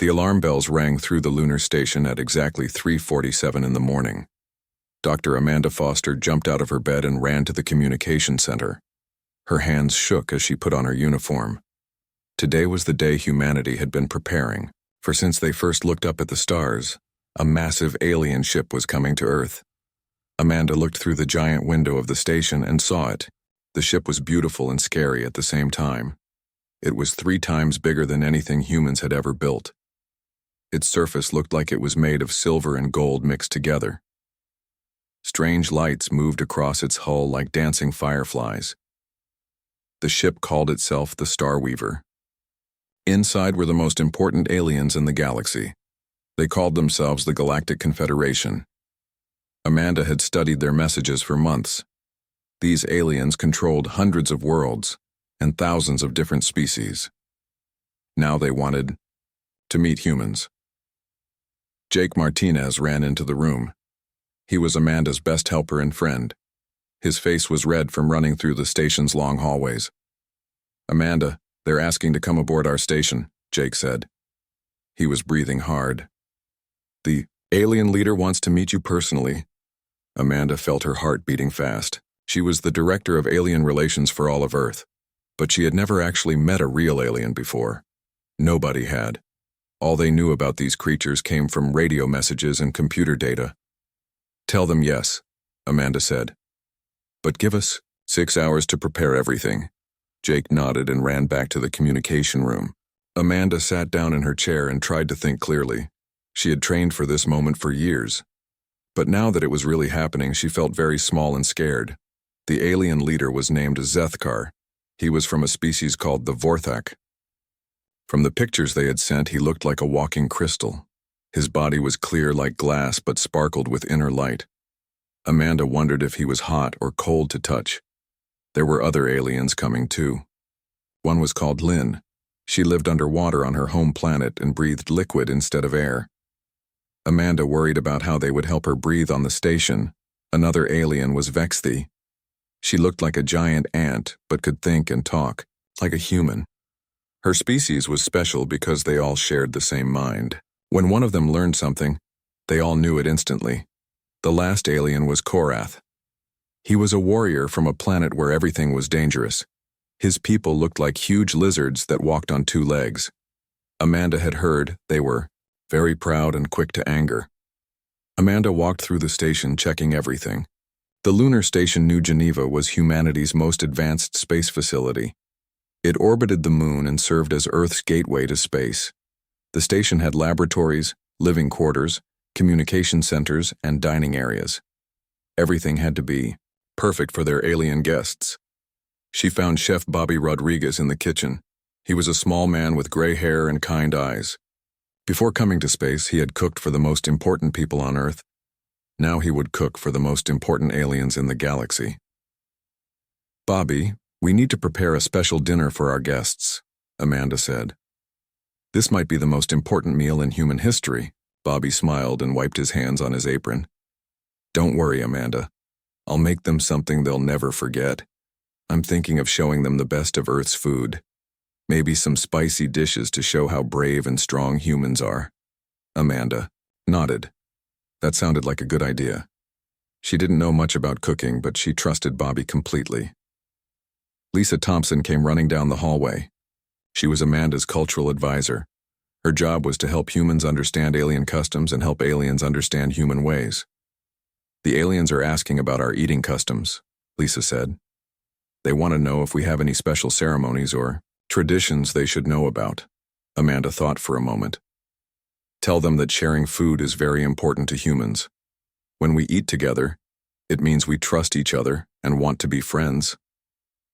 The alarm bells rang through the lunar station at exactly 3:47 in the morning. Dr. Amanda Foster jumped out of her bed and ran to the communication center. Her hands shook as she put on her uniform. Today was the day humanity had been preparing, for since they first looked up at the stars, a massive alien ship was coming to Earth. Amanda looked through the giant window of the station and saw it. The ship was beautiful and scary at the same time. It was 3 times bigger than anything humans had ever built. Its surface looked like it was made of silver and gold mixed together. Strange lights moved across its hull like dancing fireflies. The ship called itself the Starweaver. Inside were the most important aliens in the galaxy. They called themselves the Galactic Confederation. Amanda had studied their messages for months. These aliens controlled hundreds of worlds and thousands of different species. Now they wanted to meet humans. Jake Martinez ran into the room. He was Amanda's best helper and friend. His face was red from running through the station's long hallways. "Amanda, they're asking to come aboard our station," Jake said. He was breathing hard. "The alien leader wants to meet you personally." Amanda felt her heart beating fast. She was the director of alien relations for all of Earth, but she had never actually met a real alien before. Nobody had. All they knew about these creatures came from radio messages and computer data. "Tell them yes," Amanda said. "But give us 6 hours to prepare everything." Jake nodded and ran back to the communication room. Amanda sat down in her chair and tried to think clearly. She had trained for this moment for years. But now that it was really happening, she felt very small and scared. The alien leader was named Zethkar. He was from a species called the Vorthak. From the pictures they had sent, he looked like a walking crystal. His body was clear like glass but sparkled with inner light. Amanda wondered if he was hot or cold to touch. There were other aliens coming too. One was called Lynn. She lived underwater on her home planet and breathed liquid instead of air. Amanda worried about how they would help her breathe on the station. Another alien was Vexthi. She looked like a giant ant but could think and talk, like a human. Her species was special because they all shared the same mind. When one of them learned something, they all knew it instantly. The last alien was Korath. He was a warrior from a planet where everything was dangerous. His people looked like huge lizards that walked on 2 legs. Amanda had heard they were very proud and quick to anger. Amanda walked through the station checking everything. The lunar station New Geneva was humanity's most advanced space facility. It orbited the moon and served as Earth's gateway to space. The station had laboratories, living quarters, communication centers, and dining areas. Everything had to be perfect for their alien guests. She found Chef Bobby Rodriguez in the kitchen. He was a small man with gray hair and kind eyes. Before coming to space, he had cooked for the most important people on Earth. Now he would cook for the most important aliens in the galaxy. "Bobby, we need to prepare a special dinner for our guests," Amanda said. "This might be the most important meal in human history." Bobby smiled and wiped his hands on his apron. "Don't worry, Amanda. I'll make them something they'll never forget. I'm thinking of showing them the best of Earth's food. Maybe some spicy dishes to show how brave and strong humans are." Amanda nodded. That sounded like a good idea. She didn't know much about cooking, but she trusted Bobby completely. Lisa Thompson came running down the hallway. She was Amanda's cultural advisor. Her job was to help humans understand alien customs and help aliens understand human ways. "The aliens are asking about our eating customs," Lisa said. "They want to know if we have any special ceremonies or traditions they should know about." Amanda thought for a moment. "Tell them that sharing food is very important to humans. When we eat together, it means we trust each other and want to be friends."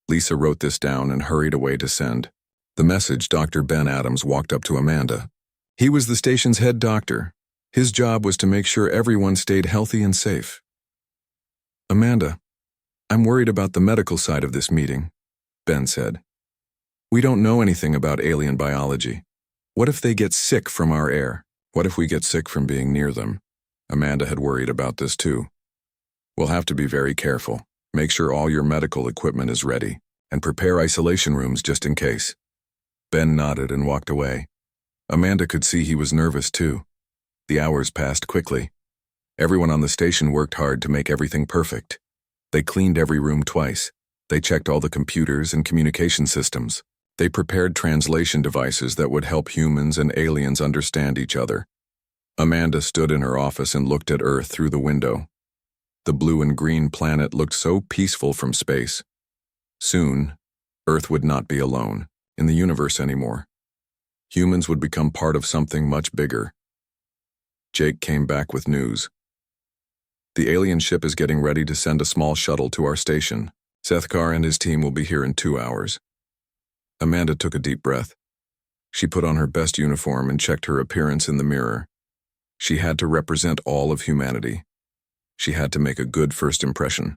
Lisa wrote this down and hurried away to send. The message, Dr. Ben Adams walked up to Amanda. He was the station's head doctor. His job was to make sure everyone stayed healthy and safe. "Amanda, I'm worried about the medical side of this meeting," Ben said. "We don't know anything about alien biology. What if they get sick from our air? What if we get sick from being near them?" Amanda had worried about this too. "We'll have to be very careful. Make sure all your medical equipment is ready, and prepare isolation rooms just in case." Ben nodded and walked away. Amanda could see he was nervous too. The hours passed quickly. Everyone on the station worked hard to make everything perfect. They cleaned every room twice. They checked all the computers and communication systems. They prepared translation devices that would help humans and aliens understand each other. Amanda stood in her office and looked at Earth through the window. The blue and green planet looked so peaceful from space. Soon, Earth would not be alone in the universe anymore. Humans would become part of something much bigger. Jake came back with news. The alien ship is getting ready to send a small shuttle to our station. Sethkar and his team will be here in 2 hours. Amanda took a deep breath. She put on her best uniform and checked her appearance in the mirror. She had to represent all of humanity. She had to make a good first impression.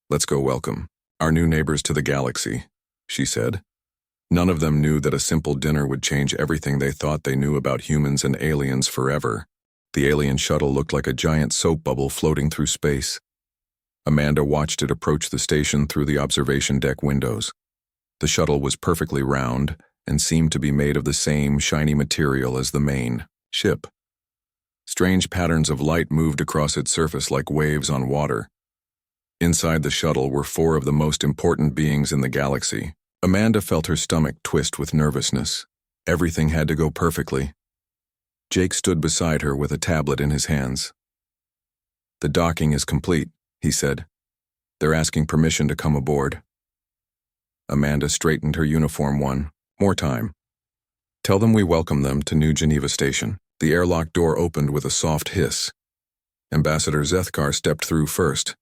"Let's go welcome our new neighbors to the galaxy," she said. None of them knew that a simple dinner would change everything they thought they knew about humans and aliens forever. The alien shuttle looked like a giant soap bubble floating through space. Amanda watched it approach the station through the observation deck windows. The shuttle was perfectly round and seemed to be made of the same shiny material as the main ship. Strange patterns of light moved across its surface like waves on water. Inside the shuttle were 4 of the most important beings in the galaxy. Amanda felt her stomach twist with nervousness. Everything had to go perfectly. Jake stood beside her with a tablet in his hands. "The docking is complete," he said. "They're asking permission to come aboard." Amanda straightened her uniform one more time. "Tell them we welcome them to New Geneva Station." The airlock door opened with a soft hiss. Ambassador Zethkar stepped through first.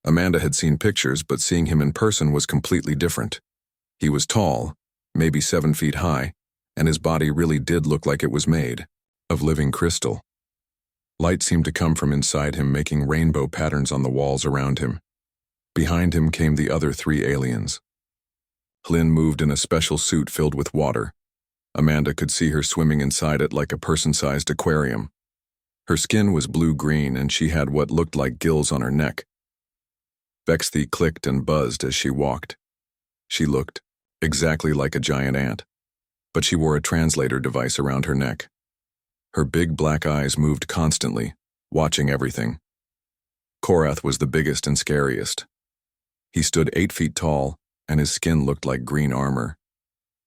Amanda had seen pictures, but seeing him in person was completely different. He was tall, maybe 7 feet high, and his body really did look like it was made of living crystal. Light seemed to come from inside him, making rainbow patterns on the walls around him. Behind him came the other 3 aliens. Hlyn moved in a special suit filled with water. Amanda could see her swimming inside it like a person-sized aquarium. Her skin was blue-green and she had what looked like gills on her neck. Vexthi clicked and buzzed as she walked. She looked exactly like a giant ant, but she wore a translator device around her neck. Her big black eyes moved constantly, watching everything. Korath was the biggest and scariest. He stood 8 feet tall, and his skin looked like green armor.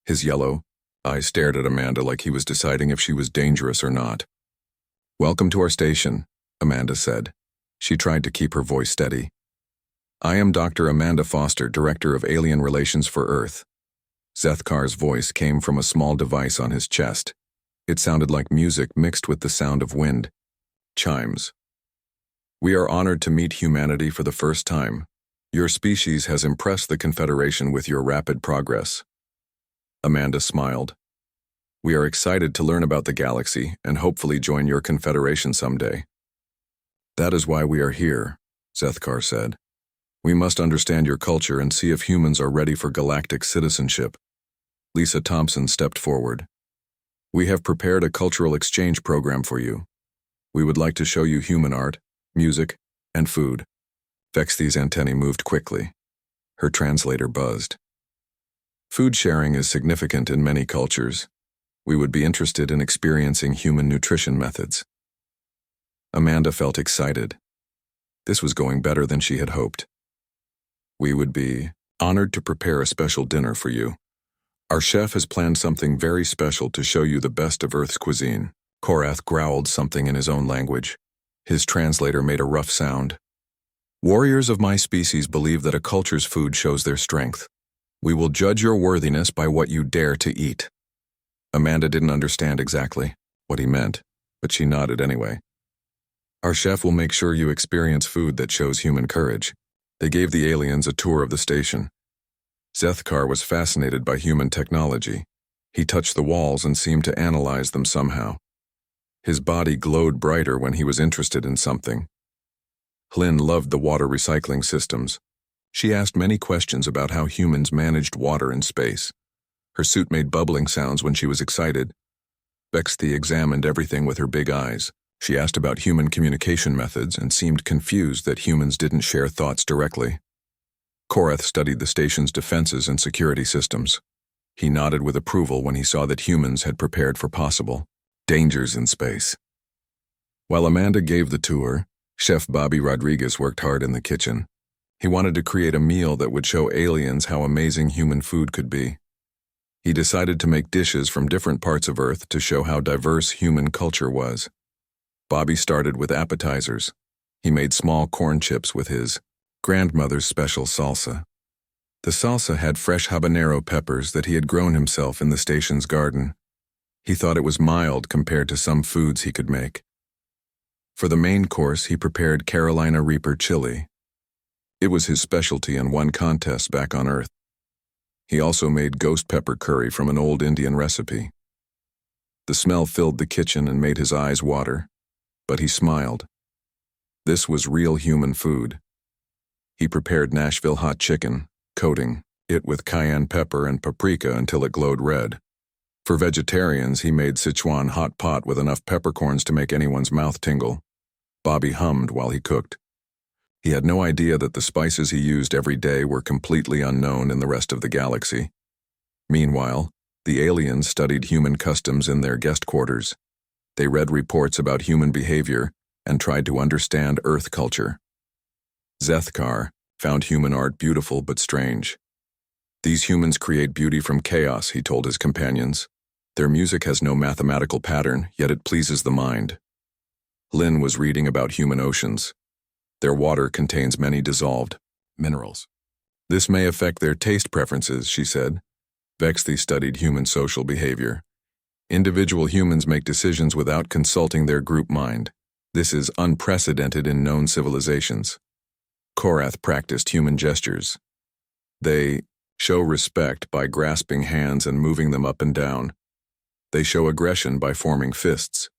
His yellow eyes stared at Amanda like he was deciding if she was dangerous or not. "Welcome to our station," Amanda said. She tried to keep her voice steady. "I am Dr. Amanda Foster, Director of Alien Relations for Earth." Zethkar's voice came from a small device on his chest. It sounded like music mixed with the sound of wind. Chimes. "We are honored to meet humanity for the first time. Your species has impressed the Confederation with your rapid progress." Amanda smiled. "We are excited to learn about the galaxy and hopefully join your Confederation someday." "That is why we are here," Zethkar said. "We must understand your culture and see if humans are ready for galactic citizenship." Lisa Thompson stepped forward. "We have prepared a cultural exchange program for you. We would like to show you human art, music, and food." Vexthi's antennae moved quickly. Her translator buzzed. "Food sharing is significant in many cultures. We would be interested in experiencing human nutrition methods." Amanda felt excited. This was going better than she had hoped. "We would be honored to prepare a special dinner for you. Our chef has planned something very special to show you the best of Earth's cuisine." Korath growled something in his own language. His translator made a rough sound. "Warriors of my species believe that a culture's food shows their strength. We will judge your worthiness by what you dare to eat." Amanda didn't understand exactly what he meant, but she nodded anyway. "Our chef will make sure you experience food that shows human courage." They gave the aliens a tour of the station. Zethkar was fascinated by human technology. He touched the walls and seemed to analyze them somehow. His body glowed brighter when he was interested in something. Hlyn loved the water recycling systems. She asked many questions about how humans managed water in space. Her suit made bubbling sounds when she was excited. Vexthi examined everything with her big eyes. She asked about human communication methods and seemed confused that humans didn't share thoughts directly. Korath studied the station's defenses and security systems. He nodded with approval when he saw that humans had prepared for possible dangers in space. While Amanda gave the tour, Chef Bobby Rodriguez worked hard in the kitchen. He wanted to create a meal that would show aliens how amazing human food could be. He decided to make dishes from different parts of Earth to show how diverse human culture was. Bobby started with appetizers. He made small corn chips with his grandmother's special salsa. The salsa had fresh habanero peppers that he had grown himself in the station's garden. He thought it was mild compared to some foods he could make. For the main course, he prepared Carolina Reaper chili. It was his specialty and won contests back on Earth. He also made ghost pepper curry from an old Indian recipe. The smell filled the kitchen and made his eyes water, but he smiled. This was real human food. He prepared Nashville hot chicken, coating it with cayenne pepper and paprika until it glowed red. For vegetarians, he made Sichuan hot pot with enough peppercorns to make anyone's mouth tingle. Bobby hummed while he cooked. He had no idea that the spices he used every day were completely unknown in the rest of the galaxy. Meanwhile, the aliens studied human customs in their guest quarters. They read reports about human behavior and tried to understand Earth culture. Zethkar found human art beautiful but strange. These humans create beauty from chaos, he told his companions. Their music has no mathematical pattern, yet it pleases the mind. Lynn was reading about human oceans. Their water contains many dissolved minerals. This may affect their taste preferences, she said. Vexthy studied human social behavior. Individual humans make decisions without consulting their group mind. This is unprecedented in known civilizations. Korath practiced human gestures. They show respect by grasping hands and moving them up and down. They show aggression by forming fists.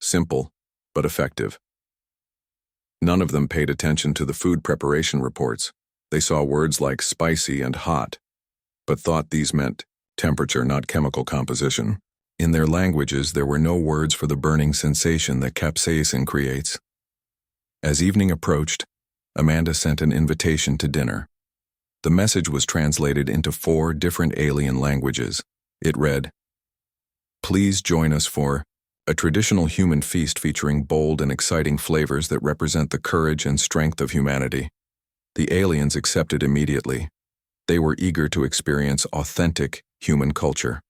Simple, but effective. None of them paid attention to the food preparation reports. They saw words like spicy and hot, but thought these meant temperature, not chemical composition. In their languages, there were no words for the burning sensation that capsaicin creates. As evening approached, Amanda sent an invitation to dinner. The message was translated into 4 different alien languages. It read, "Please join us for a traditional human feast featuring bold and exciting flavors that represent the courage and strength of humanity." The aliens accepted immediately. They were eager to experience authentic human culture.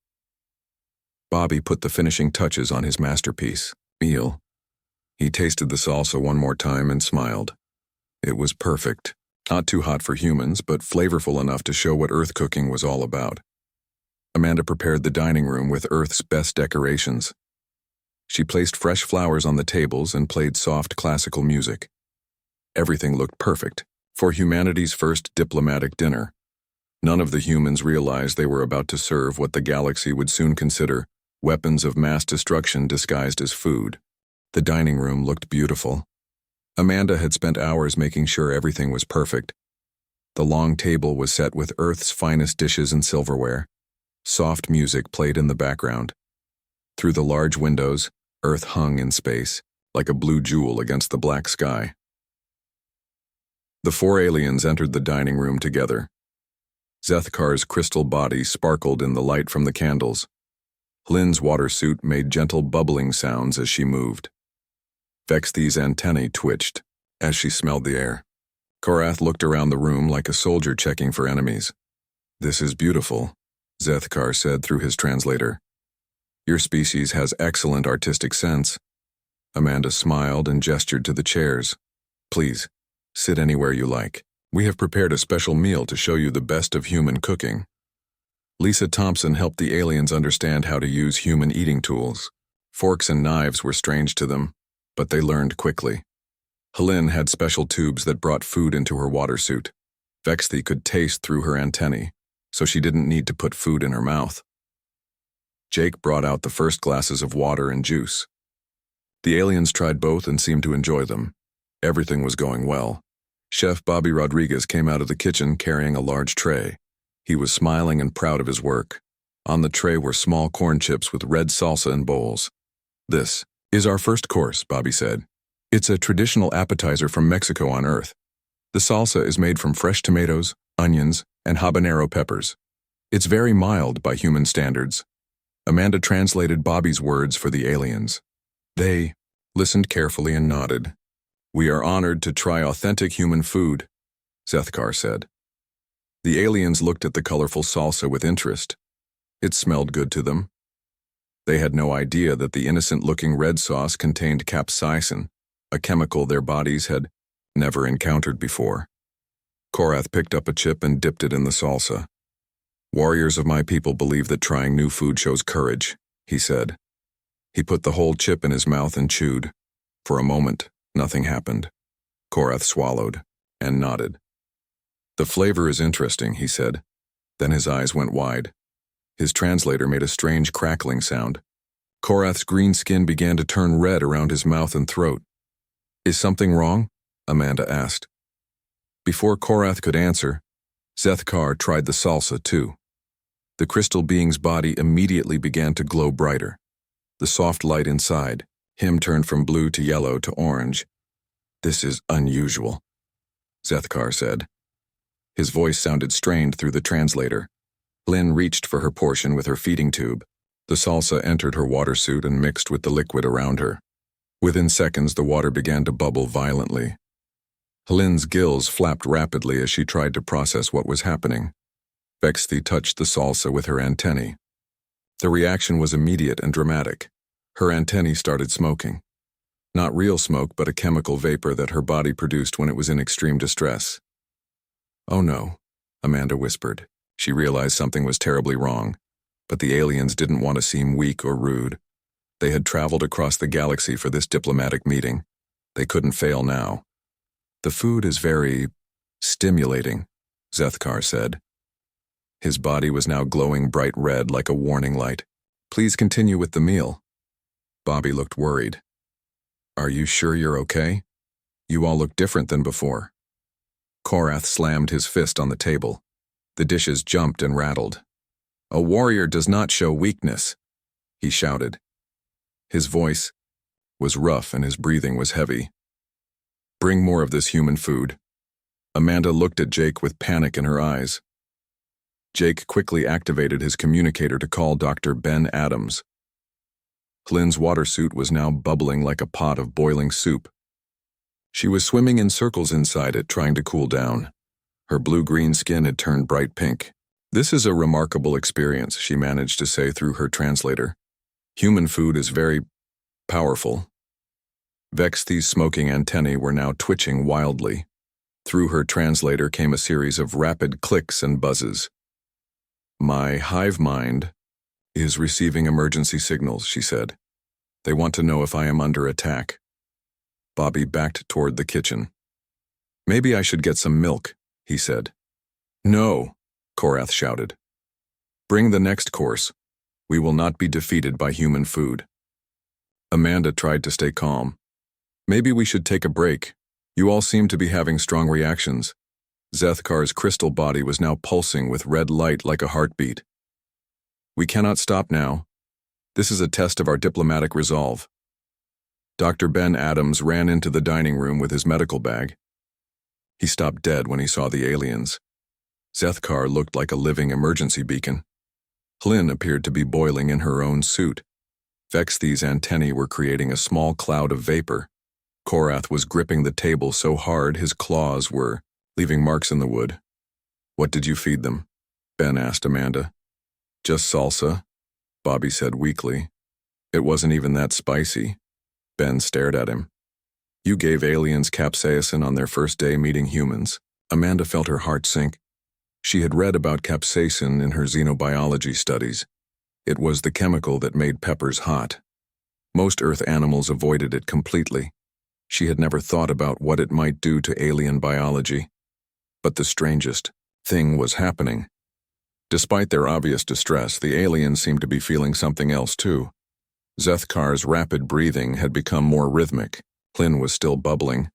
Bobby put the finishing touches on his masterpiece, meal. He tasted the salsa one more time and smiled. It was perfect. Not too hot for humans, but flavorful enough to show what Earth cooking was all about. Amanda prepared the dining room with Earth's best decorations. She placed fresh flowers on the tables and played soft classical music. Everything looked perfect for humanity's first diplomatic dinner. None of the humans realized they were about to serve what the galaxy would soon consider weapons of mass destruction disguised as food. The dining room looked beautiful. Amanda had spent hours making sure everything was perfect. The long table was set with Earth's finest dishes and silverware. Soft music played in the background. Through the large windows, Earth hung in space, like a blue jewel against the black sky. The 4 aliens entered the dining room together. Zethkar's crystal body sparkled in the light from the candles. Lynn's water suit made gentle bubbling sounds as she moved. Vexthy's antennae twitched as she smelled the air. Korath looked around the room like a soldier checking for enemies. "This is beautiful," Zethkar said through his translator. "Your species has excellent artistic sense." Amanda smiled and gestured to the chairs. "Please, sit anywhere you like. We have prepared a special meal to show you the best of human cooking." Lisa Thompson helped the aliens understand how to use human eating tools. Forks and knives were strange to them, but they learned quickly. Helene had special tubes that brought food into her water suit. Vexthy could taste through her antennae, so she didn't need to put food in her mouth. Jake brought out the first glasses of water and juice. The aliens tried both and seemed to enjoy them. Everything was going well. Chef Bobby Rodriguez came out of the kitchen carrying a large tray. He was smiling and proud of his work. On the tray were small corn chips with red salsa in bowls. "This is our first course," Bobby said. "It's a traditional appetizer from Mexico on Earth. The salsa is made from fresh tomatoes, onions, and habanero peppers. It's very mild by human standards. Amanda translated Bobby's words for the aliens. They listened carefully and nodded. We are honored to try authentic human food, Zethkar said. The aliens looked at the colorful salsa with interest. It smelled good to them. They had no idea that the innocent-looking red sauce contained capsaicin, a chemical their bodies had never encountered before. Korath picked up a chip and dipped it in the salsa. Warriors of my people believe that trying new food shows courage, he said. He put the whole chip in his mouth and chewed. For a moment, nothing happened. Korath swallowed and nodded. The flavor is interesting, he said. Then his eyes went wide. His translator made a strange crackling sound. Korath's green skin began to turn red around his mouth and throat. Is something wrong? Amanda asked. Before Korath could answer, Zethkar tried the salsa too. The crystal being's body immediately began to glow brighter. The soft light inside him turned from blue to yellow to orange. This is unusual, Zethkar said. His voice sounded strained through the translator. Lynn reached for her portion with her feeding tube. The salsa entered her water suit and mixed with the liquid around her. Within seconds, the water began to bubble violently. Lynn's gills flapped rapidly as she tried to process what was happening. Vexthi touched the salsa with her antennae. The reaction was immediate and dramatic. Her antennae started smoking. Not real smoke, but a chemical vapor that her body produced when it was in extreme distress. Oh no, Amanda whispered. She realized something was terribly wrong, but the aliens didn't want to seem weak or rude. They had traveled across the galaxy for this diplomatic meeting. They couldn't fail now. The food is very stimulating, Zethkar said. His body was now glowing bright red like a warning light. Please continue with the meal. Bobby looked worried. Are you sure you're okay? You all look different than before. Korath slammed his fist on the table. The dishes jumped and rattled. A warrior does not show weakness, he shouted. His voice was rough and his breathing was heavy. Bring more of this human food. Amanda looked at Jake with panic in her eyes. Jake quickly activated his communicator to call Dr. Ben Adams. Lynn's water suit was now bubbling like a pot of boiling soup. She was swimming in circles inside it, trying to cool down. Her blue-green skin had turned bright pink. This is a remarkable experience, she managed to say through her translator. Human food is very powerful. Vexthi's smoking antennae were now twitching wildly. Through her translator came a series of rapid clicks and buzzes. My hive mind is receiving emergency signals, she said. They want to know if I am under attack. Bobby backed toward the kitchen. Maybe I should get some milk, he said. No, Korath shouted. Bring the next course. We will not be defeated by human food. Amanda tried to stay calm. Maybe we should take a break. You all seem to be having strong reactions. Zethkar's crystal body was now pulsing with red light like a heartbeat. We cannot stop now. This is a test of our diplomatic resolve. Dr. Ben Adams ran into the dining room with his medical bag. He stopped dead when he saw the aliens. Zethkar looked like a living emergency beacon. Lynn appeared to be boiling in her own suit. Vexthi's antennae were creating a small cloud of vapor. Korath was gripping the table so hard his claws were leaving marks in the wood. What did you feed them? Ben asked Amanda. Just salsa, Bobby said weakly. It wasn't even that spicy. Ben stared at him. You gave aliens capsaicin on their first day meeting humans. Amanda felt her heart sink. She had read about capsaicin in her xenobiology studies. It was the chemical that made peppers hot. Most Earth animals avoided it completely. She had never thought about what it might do to alien biology. But the strangest thing was happening. Despite their obvious distress, the aliens seemed to be feeling something else too. Zethkar's rapid breathing had become more rhythmic. Lynn was still bubbling,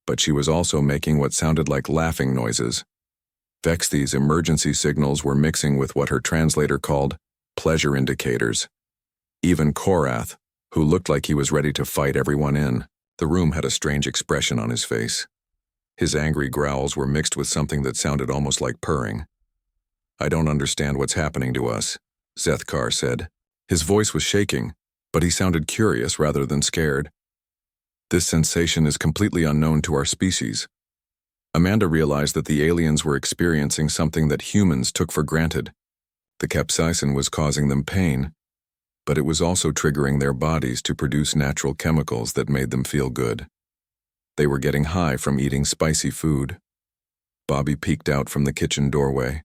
but she was also making what sounded like laughing noises. Vexthi's emergency signals were mixing with what her translator called pleasure indicators. Even Korath, who looked like he was ready to fight everyone in the room, had a strange expression on his face. His angry growls were mixed with something that sounded almost like purring. I don't understand what's happening to us, Zethkar said. His voice was shaking, but he sounded curious rather than scared. This sensation is completely unknown to our species. Amanda realized that the aliens were experiencing something that humans took for granted. The capsaicin was causing them pain, but it was also triggering their bodies to produce natural chemicals that made them feel good. They were getting high from eating spicy food. Bobby peeked out from the kitchen doorway.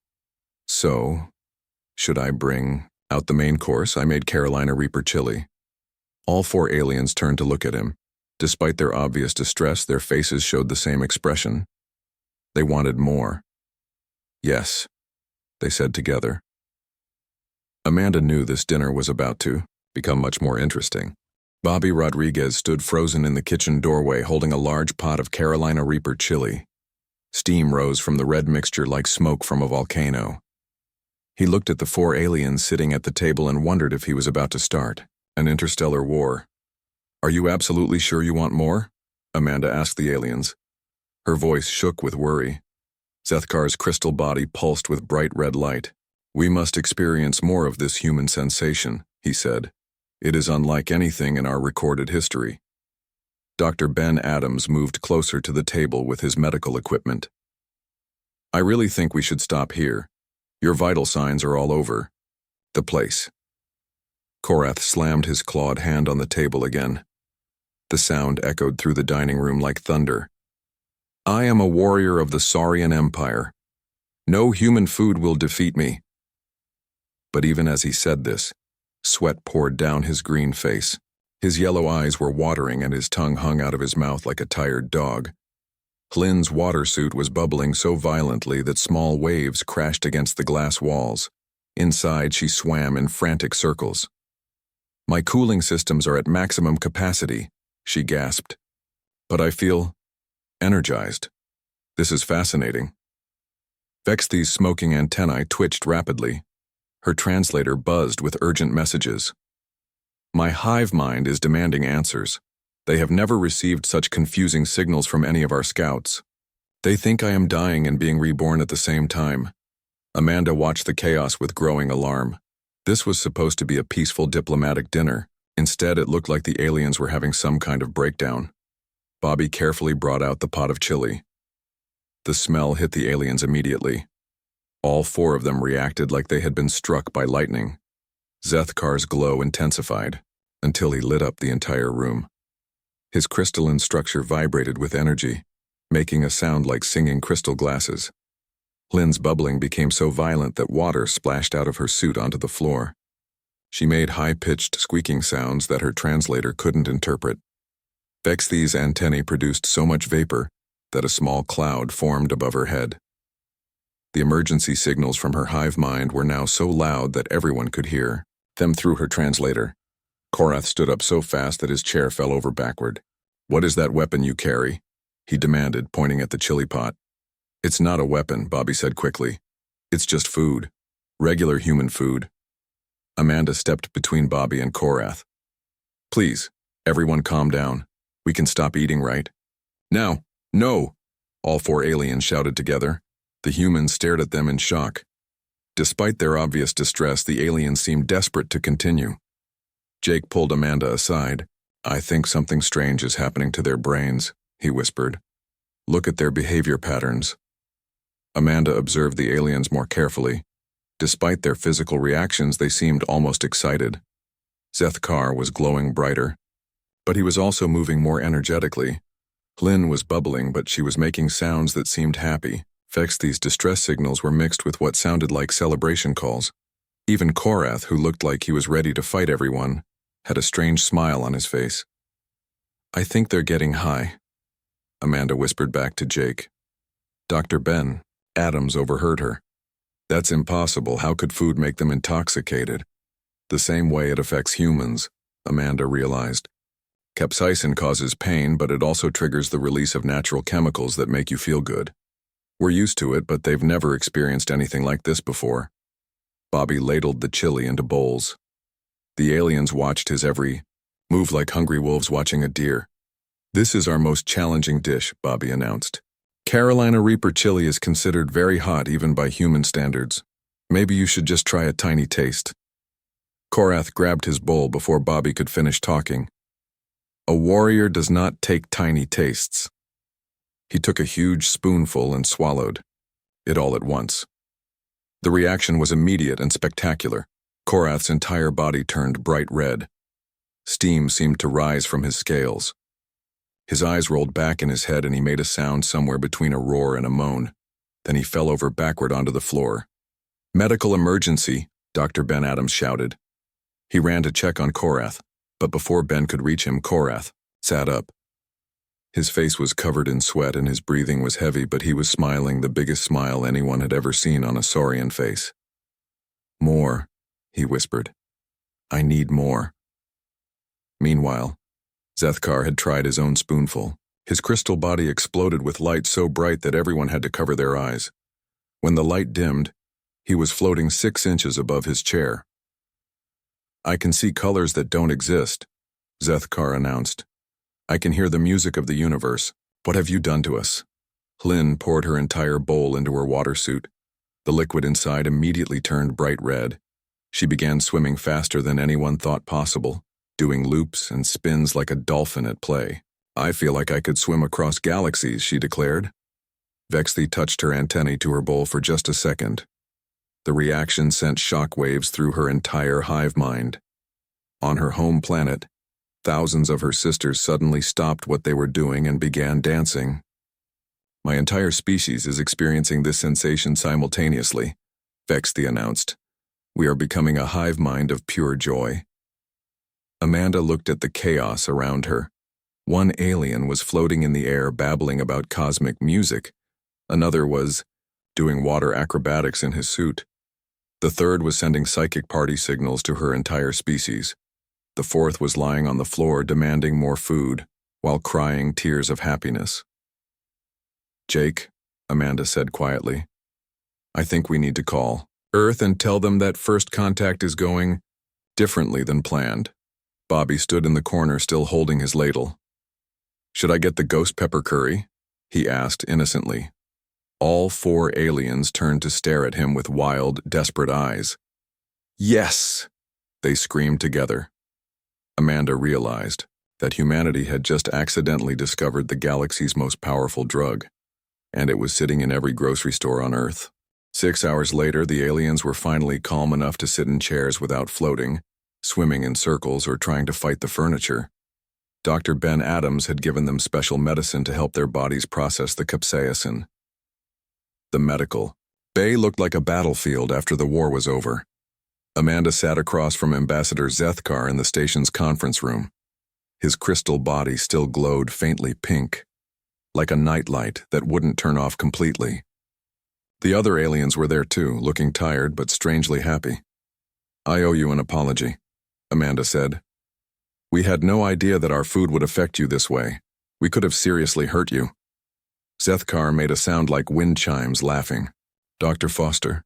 So, should I bring out the main course? I made Carolina Reaper chili. All 4 aliens turned to look at him. Despite their obvious distress, their faces showed the same expression. They wanted more. Yes, they said together. Amanda knew this dinner was about to become much more interesting. Bobby Rodriguez stood frozen in the kitchen doorway holding a large pot of Carolina Reaper chili. Steam rose from the red mixture like smoke from a volcano. He looked at the 4 aliens sitting at the table and wondered if he was about to start an interstellar war. Are you absolutely sure you want more? Amanda asked the aliens. Her voice shook with worry. Zethkar's crystal body pulsed with bright red light. We must experience more of this human sensation, he said. It is unlike anything in our recorded history. Dr. Ben Adams moved closer to the table with his medical equipment. I really think we should stop here. Your vital signs are all over the place. Korath slammed his clawed hand on the table again. The sound echoed through the dining room like thunder. I am a warrior of the Saurian Empire. No human food will defeat me. But even as he said this, sweat poured down his green face. His yellow eyes were watering and his tongue hung out of his mouth like a tired dog. Lynn's water suit was bubbling so violently that small waves crashed against the glass walls. Inside, she swam in frantic circles. My cooling systems are at maximum capacity, she gasped. But I feel energized. This is fascinating. Vexthi's smoking antennae twitched rapidly. Her translator buzzed with urgent messages. My hive mind is demanding answers. They have never received such confusing signals from any of our scouts. They think I am dying and being reborn at the same time. Amanda watched the chaos with growing alarm. This was supposed to be a peaceful diplomatic dinner. Instead, it looked like the aliens were having some kind of breakdown. Bobby carefully brought out the pot of chili. The smell hit the aliens immediately. All 4 of them reacted like they had been struck by lightning. Zethkar's glow intensified until he lit up the entire room. His crystalline structure vibrated with energy, making a sound like singing crystal glasses. Lynn's bubbling became so violent that water splashed out of her suit onto the floor. She made high-pitched squeaking sounds that her translator couldn't interpret. Vexthi's antennae produced so much vapor that a small cloud formed above her head. The emergency signals from her hive mind were now so loud that everyone could hear them through her translator. Korath stood up so fast that his chair fell over backward. What is that weapon you carry? He demanded, pointing at the chili pot. It's not a weapon, Bobby said quickly. It's just food. Regular human food. Amanda stepped between Bobby and Korath. Please, everyone calm down. We can stop eating, right? Now, no! All 4 aliens shouted together. The humans stared at them in shock. Despite their obvious distress, the aliens seemed desperate to continue. Jake pulled Amanda aside. I think something strange is happening to their brains, he whispered. Look at their behavior patterns. Amanda observed the aliens more carefully. Despite their physical reactions, they seemed almost excited. Zethkar was glowing brighter, but he was also moving more energetically. Lynn was bubbling, but she was making sounds that seemed happy. Vexthi's distress signals were mixed with what sounded like celebration calls. Even Korath, who looked like he was ready to fight everyone, had a strange smile on his face. I think they're getting high, Amanda whispered back to Jake. Dr. Ben Adams overheard her. That's impossible. How could food make them intoxicated? The same way it affects humans, Amanda realized. Capsaicin causes pain, but it also triggers the release of natural chemicals that make you feel good. We're used to it, but they've never experienced anything like this before. Bobby ladled the chili into bowls. The aliens watched his every move like hungry wolves watching a deer. This is our most challenging dish, Bobby announced. Carolina Reaper chili is considered very hot even by human standards. Maybe you should just try a tiny taste. Korath grabbed his bowl before Bobby could finish talking. A warrior does not take tiny tastes. He took a huge spoonful and swallowed it all at once. The reaction was immediate and spectacular. Korath's entire body turned bright red. Steam seemed to rise from his scales. His eyes rolled back in his head and he made a sound somewhere between a roar and a moan. Then he fell over backward onto the floor. "Medical emergency," Dr. Ben Adams shouted. He ran to check on Korath, but before Ben could reach him, Korath sat up. His face was covered in sweat and his breathing was heavy, but he was smiling, the biggest smile anyone had ever seen on a saurian face. "More," he whispered. "I need more." Meanwhile, Zethkar had tried his own spoonful. His crystal body exploded with light so bright that everyone had to cover their eyes. When the light dimmed, he was floating 6 inches above his chair. "I can see colors that don't exist," Zethkar announced. "I can hear the music of the universe. What have you done to us?" Lynn poured her entire bowl into her water suit. The liquid inside immediately turned bright red. She began swimming faster than anyone thought possible, doing loops and spins like a dolphin at play. "I feel like I could swim across galaxies," she declared. Vexthi touched her antennae to her bowl for just a second. The reaction sent shock waves through her entire hive mind. On her home planet, thousands of her sisters suddenly stopped what they were doing and began dancing. "My entire species is experiencing this sensation simultaneously," Vexthi announced. "We are becoming a hive mind of pure joy." Amanda looked at the chaos around her. One alien was floating in the air babbling about cosmic music. Another was doing water acrobatics in his suit. The third was sending psychic party signals to her entire species. The fourth was lying on the floor demanding more food, while crying tears of happiness. "Jake," Amanda said quietly, "I think we need to call Earth and tell them that first contact is going differently than planned." Bobby stood in the corner still holding his ladle. "Should I get the ghost pepper curry?" he asked innocently. All 4 aliens turned to stare at him with wild, desperate eyes. "Yes!" they screamed together. Amanda realized that humanity had just accidentally discovered the galaxy's most powerful drug, and it was sitting in every grocery store on Earth. 6 hours later, the aliens were finally calm enough to sit in chairs without floating, swimming in circles, or trying to fight the furniture. Dr. Ben Adams had given them special medicine to help their bodies process the capsaicin. The medical bay looked like a battlefield after the war was over. Amanda sat across from Ambassador Zethkar in the station's conference room. His crystal body still glowed faintly pink, like a nightlight that wouldn't turn off completely. The other aliens were there too, looking tired but strangely happy. "I owe you an apology," Amanda said. "We had no idea that our food would affect you this way. We could have seriously hurt you." Zethkar made a sound like wind chimes, laughing. "Dr. Foster,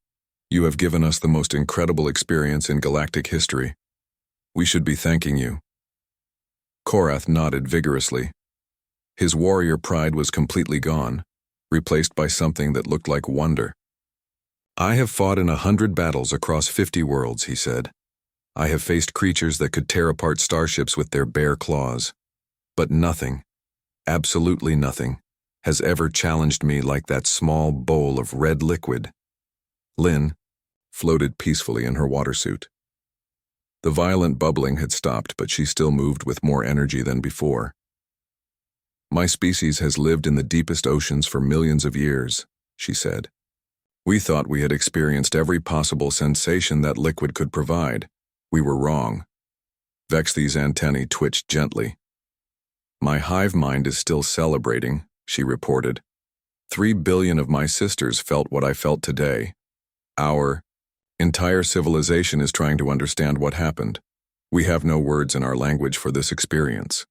you have given us the most incredible experience in galactic history. We should be thanking you." Korath nodded vigorously. His warrior pride was completely gone, replaced by something that looked like wonder. "I have fought in 100 battles across 50 worlds," he said. "I have faced creatures that could tear apart starships with their bare claws. But nothing, absolutely nothing, has ever challenged me like that small bowl of red liquid." Lynn floated peacefully in her water suit. The violent bubbling had stopped, but she still moved with more energy than before. "My species has lived in the deepest oceans for millions of years," she said. "We thought we had experienced every possible sensation that liquid could provide. We were wrong." Vexthi's antennae twitched gently. "My hive mind is still celebrating," she reported. 3 billion of my sisters felt what I felt today. Our entire civilization is trying to understand what happened. We have no words in our language for this experience."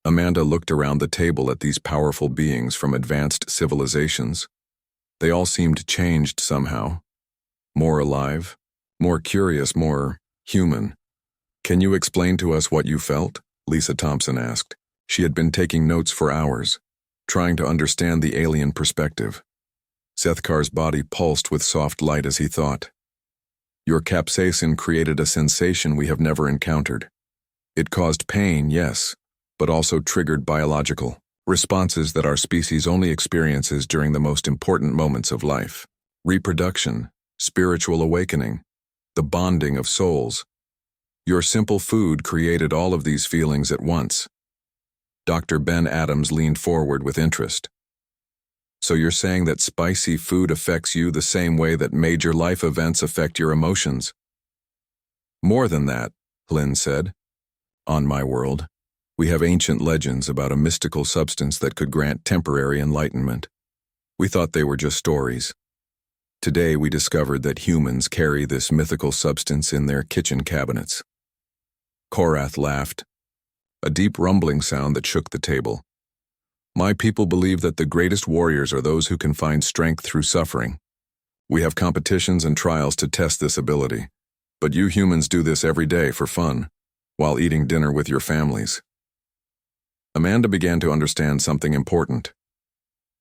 Amanda looked around the table at these powerful beings from advanced civilizations. They all seemed changed somehow. More alive, more curious, more human. "Can you explain to us what you felt?" Lisa Thompson asked. She had been taking notes for hours, trying to understand the alien perspective. Sethkar's body pulsed with soft light as he thought. Your capsaicin created a sensation we have never encountered. It caused pain, yes, but also triggered biological responses that our species only experiences during the most important moments of life. Reproduction, spiritual awakening, the bonding of souls. Your simple food created all of these feelings at once. Dr. Ben Adams leaned forward with interest. So you're saying that spicy food affects you the same way that major life events affect your emotions? More than that, Lynn said. On my world, we have ancient legends about a mystical substance that could grant temporary enlightenment. We thought they were just stories. Today we discovered that humans carry this mythical substance in their kitchen cabinets. Korath laughed, a deep rumbling sound that shook the table. My people believe that the greatest warriors are those who can find strength through suffering. We have competitions and trials to test this ability, but you humans do this every day for fun, while eating dinner with your families. Amanda began to understand something important.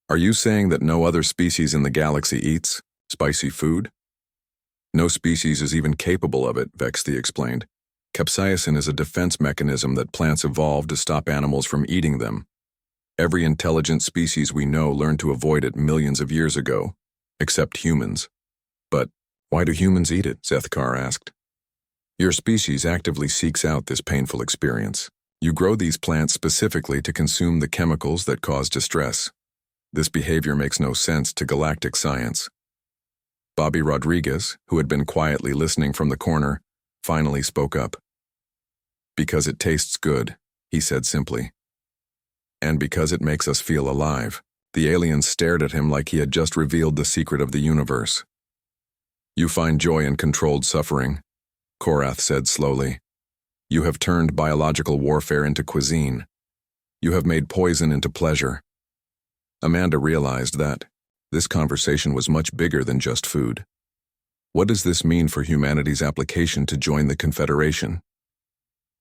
Are you saying that no other species in the galaxy eats spicy food? No species is even capable of it, Vexthi explained. Capsaicin is a defense mechanism that plants evolved to stop animals from eating them. Every intelligent species we know learned to avoid it millions of years ago, except humans. But why do humans eat it? Sethkar asked. Your species actively seeks out this painful experience. You grow these plants specifically to consume the chemicals that cause distress. This behavior makes no sense to galactic science. Bobby Rodriguez, who had been quietly listening from the corner, finally spoke up. Because it tastes good, he said simply. And because it makes us feel alive. The aliens stared at him like he had just revealed the secret of the universe. You find joy in controlled suffering, Korath said slowly. You have turned biological warfare into cuisine. You have made poison into pleasure. Amanda realized that this conversation was much bigger than just food. What does this mean for humanity's application to join the Confederation?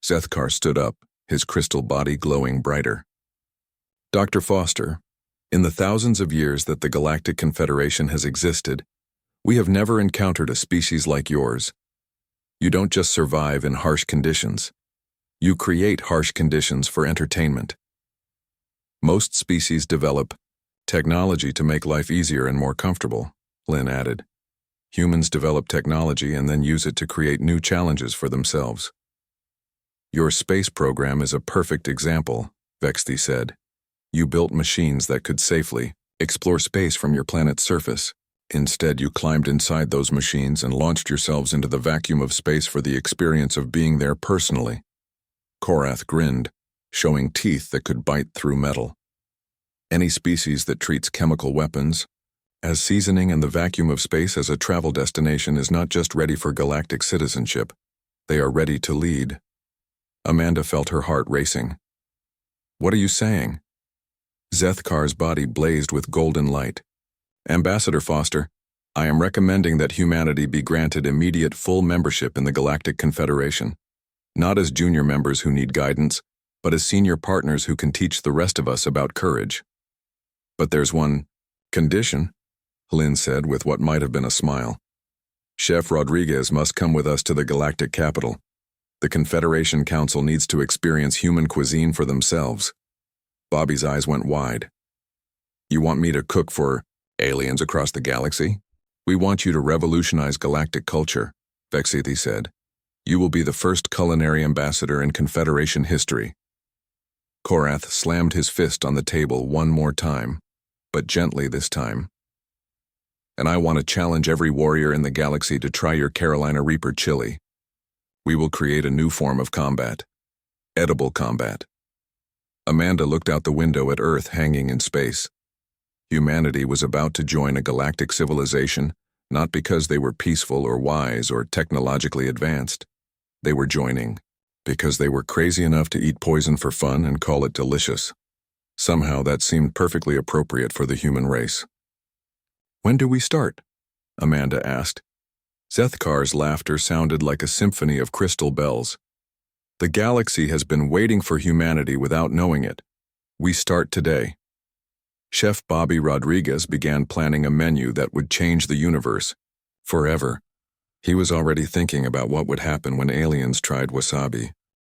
Sethkar stood up, his crystal body glowing brighter. Dr. Foster, in the thousands of years that the Galactic Confederation has existed, we have never encountered a species like yours. You don't just survive in harsh conditions. You create harsh conditions for entertainment. Most species develop technology to make life easier and more comfortable, Lynn added. Humans develop technology and then use it to create new challenges for themselves. Your space program is a perfect example, Vexthi said. You built machines that could safely explore space from your planet's surface. Instead, you climbed inside those machines and launched yourselves into the vacuum of space for the experience of being there personally. Korath grinned, showing teeth that could bite through metal. Any species that treats chemical weapons as seasoning and the vacuum of space as a travel destination is not just ready for galactic citizenship, they are ready to lead. Amanda felt her heart racing. What are you saying? Sethkar's body blazed with golden light. Ambassador Foster, I am recommending that humanity be granted immediate full membership in the Galactic Confederation, not as junior members who need guidance, but as senior partners who can teach the rest of us about courage. But there's one condition, Lynn said with what might have been a smile. Chef Rodriguez must come with us to the galactic capital. The Confederation Council needs to experience human cuisine for themselves. Bobby's eyes went wide. You want me to cook for aliens across the galaxy? We want you to revolutionize galactic culture, Vexthi said. You will be the first culinary ambassador in Confederation history. Korath slammed his fist on the table one more time, but gently this time. And I want to challenge every warrior in the galaxy to try your Carolina Reaper chili. We will create a new form of combat. Edible combat. Amanda looked out the window at Earth hanging in space. Humanity was about to join a galactic civilization, not because they were peaceful or wise or technologically advanced. They were joining because they were crazy enough to eat poison for fun and call it delicious. Somehow that seemed perfectly appropriate for the human race. When do we start? Amanda asked. Sethkar's laughter sounded like a symphony of crystal bells. The galaxy has been waiting for humanity without knowing it. We start today. Chef Bobby Rodriguez began planning a menu that would change the universe. Forever. He was already thinking about what would happen when aliens tried wasabi.